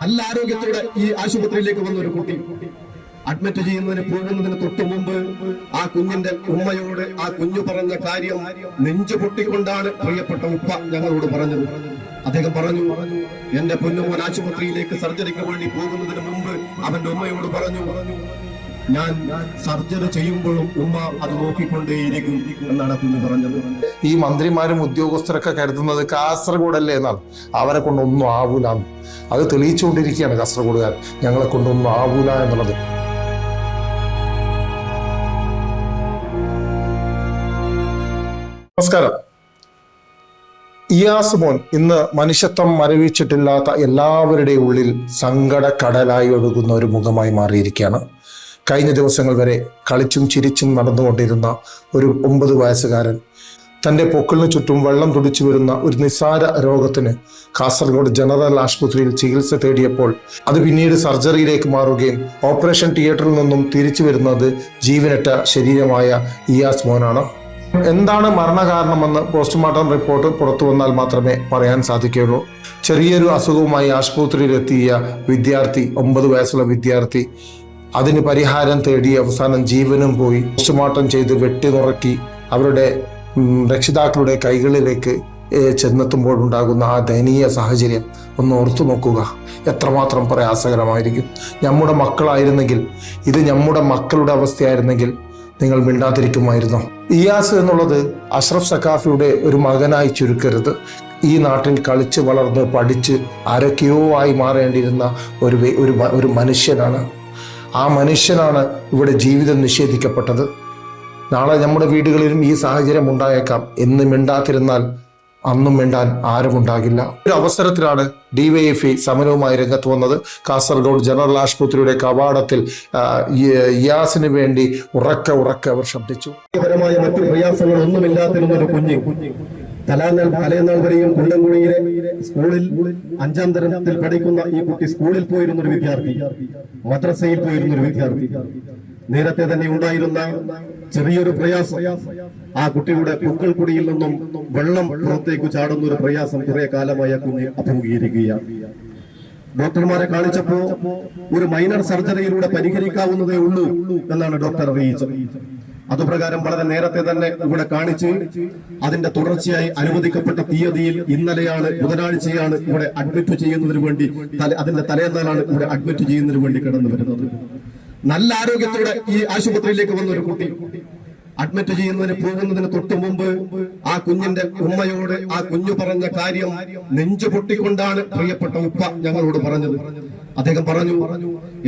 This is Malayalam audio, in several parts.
നല്ല ആരോഗ്യത്തോടെ ഈ ആശുപത്രിയിലേക്ക് വന്ന ഒരു കുട്ടി അഡ്മിറ്റ് ചെയ്യുന്നതിന് പോകുന്നതിന് തൊട്ടു മുമ്പ് ആ കുഞ്ഞിന്റെ ഉമ്മയോട് ആ കുഞ്ഞു പറഞ്ഞ കാര്യം നെഞ്ചു പൊട്ടിക്കൊണ്ടാണ് പ്രിയപ്പെട്ട ഉപ്പ ഞങ്ങളോട് പറഞ്ഞത്. അദ്ദേഹം പറഞ്ഞു, എന്റെ പൊന്നുമോൻ ആശുപത്രിയിലേക്ക് സർജറിക്ക് വേണ്ടി പോകുന്നതിന് മുമ്പ് അവന്റെ ഉമ്മയോട് പറഞ്ഞു, ഞാൻ സർജറി ചെയ്യുമ്പോഴും ഉമ്മ അത് നോക്കിക്കൊണ്ടേയിരിക്കും എന്നാണ് കുഞ്ഞു പറഞ്ഞത്. ഈ മന്ത്രിമാരും ഉദ്യോഗസ്ഥരൊക്കെ കരുതുന്നത് കാസർഗോഡല്ലേ എന്നാണ്. അവരെ കൊണ്ടൊന്നും ആവൂല, അത് തെളിയിച്ചുകൊണ്ടിരിക്കുകയാണ് കാസർഗോഡുകാർ, ഞങ്ങളെ കൊണ്ടൊന്നും ആവൂല എന്നുള്ളത്. നമസ്കാരം. ഇയാസ് മോൻ ഇന്ന് മനുഷ്യത്വം മരവിച്ചിട്ടില്ലാത്ത എല്ലാവരുടെയും ഉള്ളിൽ സങ്കട കടലായി ഒഴുകുന്ന ഒരു മുഖമായി മാറിയിരിക്കുകയാണ്. കഴിഞ്ഞ ദിവസങ്ങൾ വരെ കളിച്ചും ചിരിച്ചും നടന്നുകൊണ്ടിരുന്ന ഒരു 9 വയസ്സുകാരൻ തൻ്റെ പൊക്കിളിന് ചുറ്റും വെള്ളം തുടിച്ചു വരുന്ന ഒരു നിസ്സാര രോഗത്തിന് കാസർഗോഡ് ജനറൽ ആശുപത്രിയിൽ ചികിത്സ തേടിയപ്പോൾ അത് പിന്നീട് സർജറിയിലേക്ക് മാറുകയും ഓപ്പറേഷൻ തിയേറ്ററിൽ നിന്നും തിരിച്ചു വരുന്നത് ജീവനറ്റ ശരീരമായ ഇയാസ് മോനാണ്. എന്താണ് മരണകാരണമെന്ന് പോസ്റ്റ്മോർട്ടം റിപ്പോർട്ട് പുറത്തു വന്നാൽ മാത്രമേ പറയാൻ സാധിക്കുകയുള്ളൂ. ചെറിയൊരു അസുഖവുമായി ആശുപത്രിയിലെത്തിയ വിദ്യാർത്ഥി, 9 വയസ്സുള്ള വിദ്യാർത്ഥി, അതിന് പരിഹാരം തേടി അവസാനം ജീവനും പോയി. പോസ്റ്റ്മോർട്ടം ചെയ്ത് വെട്ടിനുറക്കി അവരുടെ രക്ഷിതാക്കളുടെ കൈകളിലേക്ക് ചെന്നെത്തുമ്പോഴുണ്ടാകുന്ന ആ ദയനീയ സാഹചര്യം ഒന്ന് ഓർത്തു നോക്കുക. എത്രമാത്രം പ്രയാസകരമായിരിക്കും. നമ്മുടെ മക്കളായിരുന്നെങ്കിൽ, ഇത് നമ്മുടെ മക്കളുടെ അവസ്ഥയായിരുന്നെങ്കിൽ നിങ്ങൾ മിണ്ടാതിരിക്കുമായിരുന്നോ? ഇയാസ് എന്നുള്ളത് അഷ്റഫ് സഖാഫിയുടെ ഒരു മകനായി ചുരുക്കരുത്. ഈ നാട്ടിൽ കളിച്ച് വളർന്ന് പഠിച്ച് ആരൊക്കെയോ ആയി മാറേണ്ടിയിരുന്ന ഒരു മനുഷ്യനാണ്. ആ മനുഷ്യനാണ് ഇവിടെ ജീവിതം നിഷേധിക്കപ്പെട്ടത്. നാളെ നമ്മുടെ വീടുകളിലും ഈ സാഹചര്യം ഉണ്ടായേക്കാം. എന്ന് മിണ്ടാതിരുന്നാൽ അന്നും മിണ്ടാൻ ആരുമുണ്ടാകില്ല. ഒരു അവസരത്തിലാണ് DYFI സമരവുമായി രംഗത്ത് വന്നത്. കാസർഗോഡ് ജനറൽ ആശുപത്രിയുടെ കവാടത്തിൽ ഇയാസിന് വേണ്ടി ഉറക്കെ അവർ ശബ്ദിച്ചു. മറ്റു പ്രയാസങ്ങളൊന്നുമില്ലാത്തിരുന്നൊരു കുഞ്ഞ് തലേനാൾ വരെയും കുണ്ടൻകുഴിയിലെ സ്കൂളിൽ 5ാം തരത്തിൽ പഠിക്കുന്ന ഈ കുട്ടി സ്കൂളിൽ പോയിരുന്നൊരു വിദ്യാർത്ഥി, മദ്രസയിൽ പോയിരുന്നൊരു വിദ്യാർത്ഥി. നേരത്തെ തന്നെ ഉണ്ടായിരുന്ന ചെറിയൊരു പ്രയാസം, ആ കുട്ടിയുടെ പൊക്കിൾക്കുടിയിൽ നിന്നും വെള്ളം പുറത്തേക്ക് ചാടുന്ന ഒരു പ്രയാസം കുറെ കാലമായി ആ കുഞ്ഞ് അഭിമുഖീകരിക്കുകയാണ്. ഡോക്ടർമാരെ കാണിച്ചപ്പോ ഒരു മൈനർ സർജറിയിലൂടെ പരിഹരിക്കാവുന്നതേ ഉള്ളൂ എന്നാണ് ഡോക്ടർ അറിയിച്ചത്. അതുപ്രകാരം വളരെ നേരത്തെ തന്നെ ഇവിടെ കാണിച്ച് അതിന്റെ തുടർച്ചയായി അനുവദിക്കപ്പെട്ട തീയതിയിൽ ഇന്നലെയാണ്, ബുധനാഴ്ചയാണ് ഇവിടെ അഡ്മിറ്റ് ചെയ്യുന്നതിന് വേണ്ടി, അതിന്റെ തലേന്നാളാണ് ഇവിടെ അഡ്മിറ്റ് ചെയ്യുന്നതിന് വേണ്ടി കടന്നു വരുന്നത്. നല്ല ആരോഗ്യത്തോടെ ഈ ആശുപത്രിയിലേക്ക് വന്ന ഒരു കുട്ടി അഡ്മിറ്റ് ചെയ്യുന്നതിന് പോകുന്നതിന് തൊട്ടു മുമ്പ് ആ കുഞ്ഞിന്റെ ഉമ്മയോട് ആ കുഞ്ഞു പറഞ്ഞ കാര്യം നെഞ്ചു പൊട്ടിക്കൊണ്ടാണ് പ്രിയപ്പെട്ട ഉപ്പ ഞങ്ങളോട് പറഞ്ഞത്. അദ്ദേഹം പറഞ്ഞു,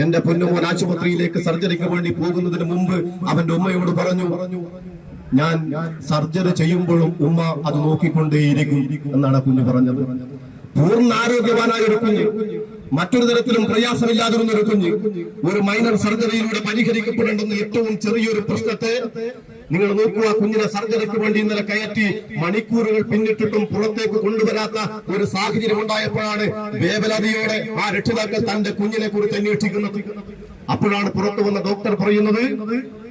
എന്റെ പൊന്നുമോൻ ആശുപത്രിയിലേക്ക് സർജറിക്ക് വേണ്ടി പോകുന്നതിന് മുമ്പ് അവന്റെ ഉമ്മയോട് പറഞ്ഞു, ഞാൻ സർജറി ചെയ്യുമ്പോഴും ഉമ്മ അത് നോക്കിക്കൊണ്ടേയിരിക്കും എന്നാണ് ആ കുഞ്ഞു പറഞ്ഞത്. പൂർണ്ണ ആരോഗ്യവാനായ ഒരു കുഞ്ഞ്, മറ്റൊരു തരത്തിലും പ്രയാസമില്ലാതിരുന്ന ഒരു കുഞ്ഞ്, ഒരു മൈനർ സർജറിയിലൂടെ പരിഹരിക്കപ്പെടേണ്ടുന്ന ഏറ്റവും ചെറിയൊരു പ്രശ്നത്തെ നിങ്ങൾ നോക്കുക. കുഞ്ഞിനെ സർജറിക്ക് വേണ്ടി ഇന്നലെ കയറ്റി മണിക്കൂറുകൾ പിന്നിട്ടിട്ടും പുറത്തേക്ക് കൊണ്ടുവരാത്ത ഒരു സാഹചര്യം ഉണ്ടായപ്പോഴാണ് വേവലാതിയോടെ ആ രക്ഷിതാക്കൾ തന്റെ കുഞ്ഞിനെ കുറിച്ച് അന്വേഷിക്കുന്നത്. അപ്പോഴാണ് പുറത്തു വന്ന ഡോക്ടർ പറയുന്നത്,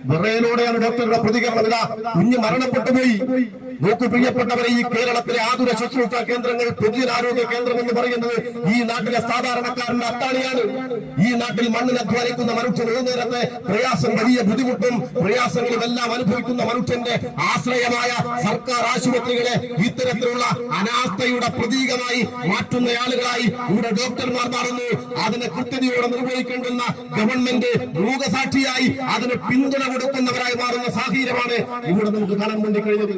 വിറയലോടെയാണ് ഡോക്ടറുടെ പ്രതികരണം, ഇതാ കുഞ്ഞ് മരണപ്പെട്ടു പോയി. നോക്കു പ്രിയപ്പെട്ടവരെ, ഈ കേരളത്തിലെ ആതുര ശുശ്രൂഷ കേന്ദ്രങ്ങൾ, പൊതുജനാരോഗ്യ കേന്ദ്രം എന്ന് പറയുന്നത് ഈ നാട്ടിലെ സാധാരണക്കാരന്റെ അത്താണിയാണ്. ഈ നാട്ടിൽ മണ്ണിന് അധ്വാനിക്കുന്ന മനുഷ്യൻ ഒരു നേരത്തെ പ്രയാസം, വലിയ ബുദ്ധിമുട്ടും പ്രയാസങ്ങളും എല്ലാം അനുഭവിക്കുന്ന മനുഷ്യന്റെ ആശ്രയമായ സർക്കാർ ആശുപത്രികളെ ഇത്തരത്തിലുള്ള അനാസ്ഥയുടെ പ്രതീകമായി മാറ്റുന്ന ആളുകളായി ഇവിടെ ഡോക്ടർമാർ മാറുന്നു. അതിനെ കൃത്യതയോടെ നിർവഹിക്കേണ്ടുന്ന ഗവൺമെന്റ് മൂകസാക്ഷിയായി അതിന് പിന്തുണ കൊടുക്കുന്നവരായി മാറുന്ന സാഹചര്യമാണ് ഇവിടെ നമുക്ക് കാണാൻ വേണ്ടി കഴിഞ്ഞത്.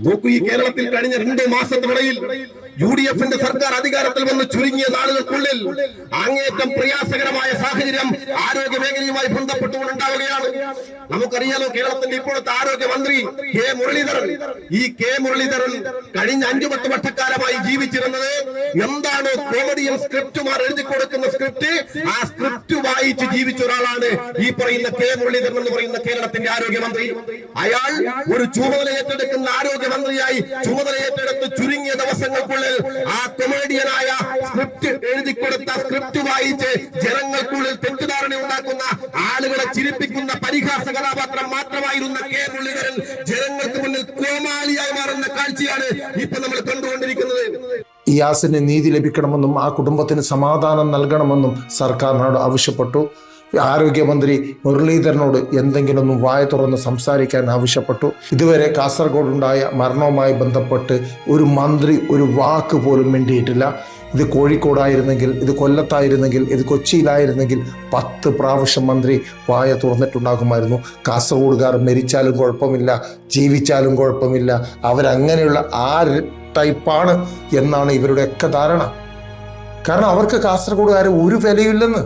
നോക്കൂ, ഈ കേരളത്തിൽ കഴിഞ്ഞ 2 മാസത്തിനിടയിൽ UDFന്റെ സർക്കാർ അധികാരത്തിൽ വന്ന് ചുരുങ്ങിയ നാളുകൾക്കുള്ളിൽ അങ്ങേറ്റം പ്രയാസകരമായ സാഹചര്യം ആരോഗ്യ മേഖലയുമായി ബന്ധപ്പെട്ടുകൊണ്ടുണ്ടാവുകയാണ്. നമുക്കറിയാലോ, കേരളത്തിന്റെ ഇപ്പോഴത്തെ ആരോഗ്യമന്ത്രി കെ മുരളീധരൻ. ഈ കെ മുരളീധരൻ കഴിഞ്ഞ 5-10 വർഷക്കാലമായി ജീവിച്ചിരുന്നത് എന്താണ്? കോമഡിയൻ സ്ക്രിപ്റ്റുമാർ എഴുതി കൊടുക്കുന്ന സ്ക്രിപ്റ്റ്, ആ സ്ക്രിപ്റ്റ് വായിച്ച് ജീവിച്ച ഒരാളാണ് ഈ പറയുന്ന കെ മുരളീധരൻ എന്ന് പറയുന്ന കേരളത്തിന്റെ ആരോഗ്യമന്ത്രി. അയാൾ ഒരു ചുമതല ഏറ്റെടുക്കുന്ന ആരോഗ്യമന്ത്രിയായി ചുമതല ഏറ്റെടുത്ത് ചുരുങ്ങിയ ദിവസങ്ങൾക്കുള്ളിൽ ആ കൊമേഡിയനായ സ്ക്രിപ്റ്റ് എഴുതി കൊടുത്ത സ്ക്രിപ്റ്റ് വായിച്ച് ജനങ്ങൾക്കുള്ളിൽ തെറ്റിദ്ധാരണ ഉണ്ടാക്കുന്ന, ആളുകളെ ചിരിപ്പിക്കുന്ന പരിഹാസ കഥാപാത്രം മാത്രമായിരുന്ന കെ മുരളീധരൻ ജനങ്ങൾക്ക് മുന്നിൽ കോമാളിയായി മാറുന്ന കാഴ്ചയാണ് ഇപ്പൊ നമ്മൾ കണ്ടുകൊണ്ടിരിക്കുന്നത്. ഇയാസിന് നീതി ലഭിക്കണമെന്നും ആ കുടുംബത്തിന് സമാധാനം നൽകണമെന്നും സർക്കാരിനോട് ആവശ്യപ്പെട്ടു. ആരോഗ്യമന്ത്രി മുരളീധരനോട് എന്തെങ്കിലും വായ തുറന്ന് സംസാരിക്കാൻ ആവശ്യപ്പെട്ടു. ഇതുവരെ കാസർഗോഡുണ്ടായ മരണവുമായി ബന്ധപ്പെട്ട് ഒരു മന്ത്രി ഒരു വാക്ക് പോലും മിണ്ടിയിട്ടില്ല. ഇത് കോഴിക്കോടായിരുന്നെങ്കിൽ, ഇത് കൊല്ലത്തായിരുന്നെങ്കിൽ, ഇത് കൊച്ചിയിലായിരുന്നെങ്കിൽ 10 പ്രാവശ്യം മന്ത്രി വായ തുറന്നിട്ടുണ്ടാകുമായിരുന്നു. കാസർഗോഡുകാർ മരിച്ചാലും കുഴപ്പമില്ല, ജീവിച്ചാലും കുഴപ്പമില്ല, അവരങ്ങനെയുള്ള ആ ടൈപ്പാണ് എന്നാണ് ഇവരുടെയൊക്കെ ധാരണ. കാരണം അവർക്ക് കാസർഗോഡുകാരെ ഒരു വിലയില്ലെന്ന്.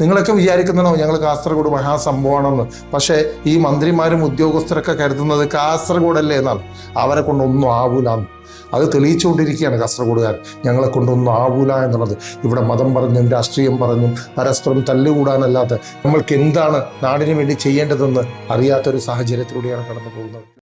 നിങ്ങളൊക്കെ വിചാരിക്കുന്നതാണോ ഞങ്ങൾ കാസർഗോഡ് മഹാസംഭവമാണെന്ന്? പക്ഷേ ഈ മന്ത്രിമാരും ഉദ്യോഗസ്ഥരൊക്കെ കരുതുന്നത് കാസർഗോഡല്ലേ എന്നാണ്. അവരെ കൊണ്ടൊന്നും ആവൂലാന്ന് അത് തെളിയിച്ചുകൊണ്ടിരിക്കുകയാണ് കാസർഗോഡുകാർ. ഞങ്ങളെ കൊണ്ടൊന്നും ആവൂല എന്നുള്ളത്. ഇവിടെ മതം പറഞ്ഞും രാഷ്ട്രീയം പറഞ്ഞും പരസ്പരം തല്ലുകൂടാനല്ലാതെ നമ്മൾക്ക് എന്താണ് നാടിന് വേണ്ടി ചെയ്യേണ്ടതെന്ന് അറിയാത്തൊരു സാഹചര്യത്തിലൂടെയാണ് കടന്നു പോകുന്നത്.